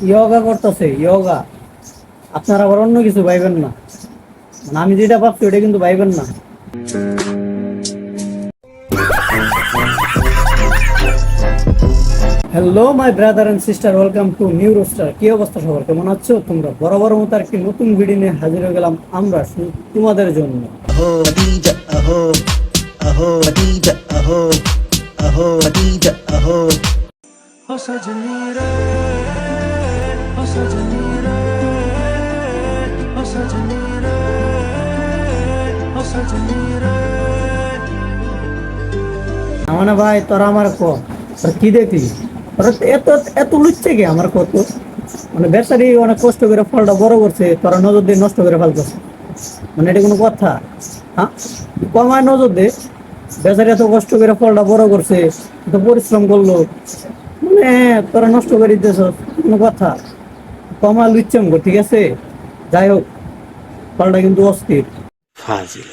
Yoga করতেছে yoga. আপনারা আবার অন্য কিছু ভাইবেন না, মানে আমি যেটা ভাবছি ওটা কিন্তু ভাইবেন না। Hello my brother and sister, welcome to new roster. কি অবস্থা সবার, কেমন আছো তোমরা? বরাবর মতো একটি নতুন ভিডিও নিয়ে হাজির হয়ে গেলাম আমরা তোমাদের জন্য। আমার না ভাই, তোরা আমার কি দেখলি? এত এত লুচ্ছে গে আমার কত, মানে বেচারি অনেক কষ্ট করে ফলটা বড় করছে, তোরা নজর দিয়ে নষ্ট করে ফেলতেছে। মানে এটা কোনো কথা? হ্যাঁ, কমায় নজর দে। বেচারি এত কষ্ট করে ফলটা বড় করছে, এত পরিশ্রম করলো, মানে তোরা নষ্ট করে দিতেছ, কোনো কথা? কমা লুচ্ছাম গো, ঠিক আছে? যাই হোক, ফলটা কিন্তু অস্থির। ফাজিল।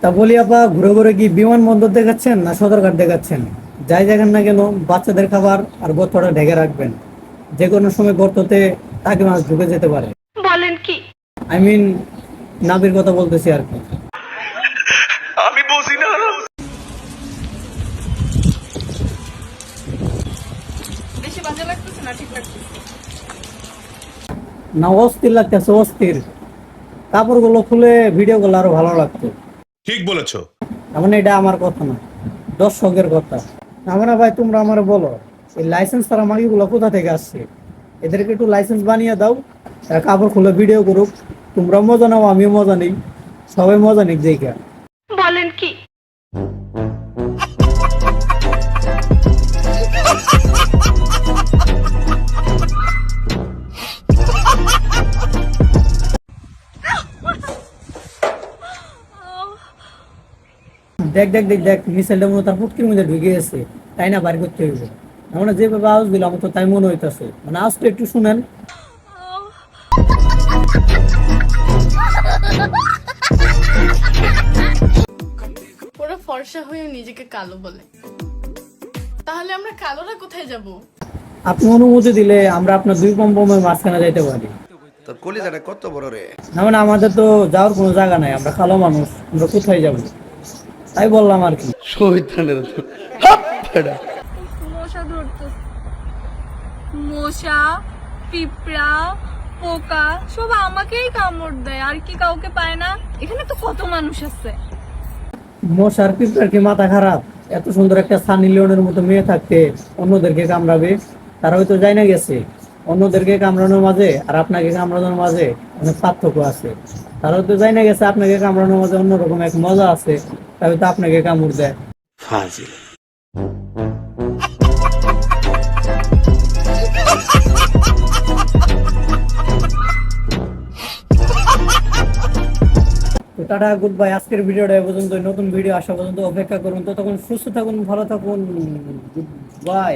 তা বলি আপা, ঘুরে ঘুরে কি বিমানবন্দর দেখাচ্ছেন না সদরঘাট দেখাচ্ছেন? যাই দেখেন না কেন, বাচ্চাদের খাবার আর গর্তটা ঢেকে রাখবেন। যে কোনো সময় গর্ততে তাকে মাছ ঢুকে যেতে পারে। বলেন কি? আই মিন নাবির কথা বলতেছি আর কি। আমি বুঝি না। বেশি বাজে লাগতেছে না? ঠিক লাগতেছে না? অস্থির লাগতেছে, অস্থির। কাপড়গুলো খুলে ভিডিও গুলো আরো ভালো লাগতো। ঠিক বলেছো। মানে এটা আমার কথা না, দর্শকের কথা। আমরা ভাই, তোমরা আমার বলো, এই লাইসেন্স ছাড়া মাগিগুলো কোথা থেকে আসছে? এদেরকে একটু লাইসেন্স বানিয়ে দাও, এরা কাপড় খুলে ভিডিও করুক। তোমরা মজা নাও, আমিও মজা নেই, সবাই মজা নিক। দেখা বলেন কি? দেখ দেখ দেখ দেখ, মিসাইলটা মনে তার ফুটকির মধ্যে ঢুকে গেছে, তাই না? বাড়ি করতে হইবে। আমরা যেভাবে আওয়াজ দিলাম আমার তো তাই মনে হইতেছে, মানে আওয়াজটা একটু শুনেন। পুরো ফর্সা হয়ে নিজেকে কালো বলে, তাহলে আমরা কালোরা কোথায় যাব? আপনি অনুমতি দিলে আমরা আপনার দুই কম্পমের মাঝখানে যাইতে পারি। তোর কলিজাটা কত বড় রে! না মানে আমাদের তো যাওয়ার কোনো জায়গা নাই, আমরা কালো মানুষ, আমরা কোথায় যাব? তাই বললাম আর কি। মশা ধরতো, মশা, পিঁপড়া, পোকা সব আমাকেই কামড় দেয়, আর কি কাউকে পায় না? এখানে তো কত মানুষ আছে। মশার পিঁপড়ার কি মাথা খারাপ? এত সুন্দর একটা সানি লিওনের মতো মেয়ে থাকতে অন্যদেরকে কামড়াবে? তারা হয়তো যাই না গেছে, অন্যদেরকে কামড়ানোর মাঝে আর আপনাকে কামড়ানোর মাঝে অনেক পার্থক্য আছে। তারা হয়তো যাই না গেছে, আপনাকে কামড়ানোর মাঝে অন্যরকম এক মজা আছে, তাই তো আপনাকে কামড় দেয়। ফাজিল। Tata, good bye. আজকের ভিডিওটা এ পর্যন্ত। নতুন ভিডিও আসা পর্যন্ত অপেক্ষা করুন। ততক্ষণ সুস্থ থাকুন, ভালো থাকুন, গুড বাই।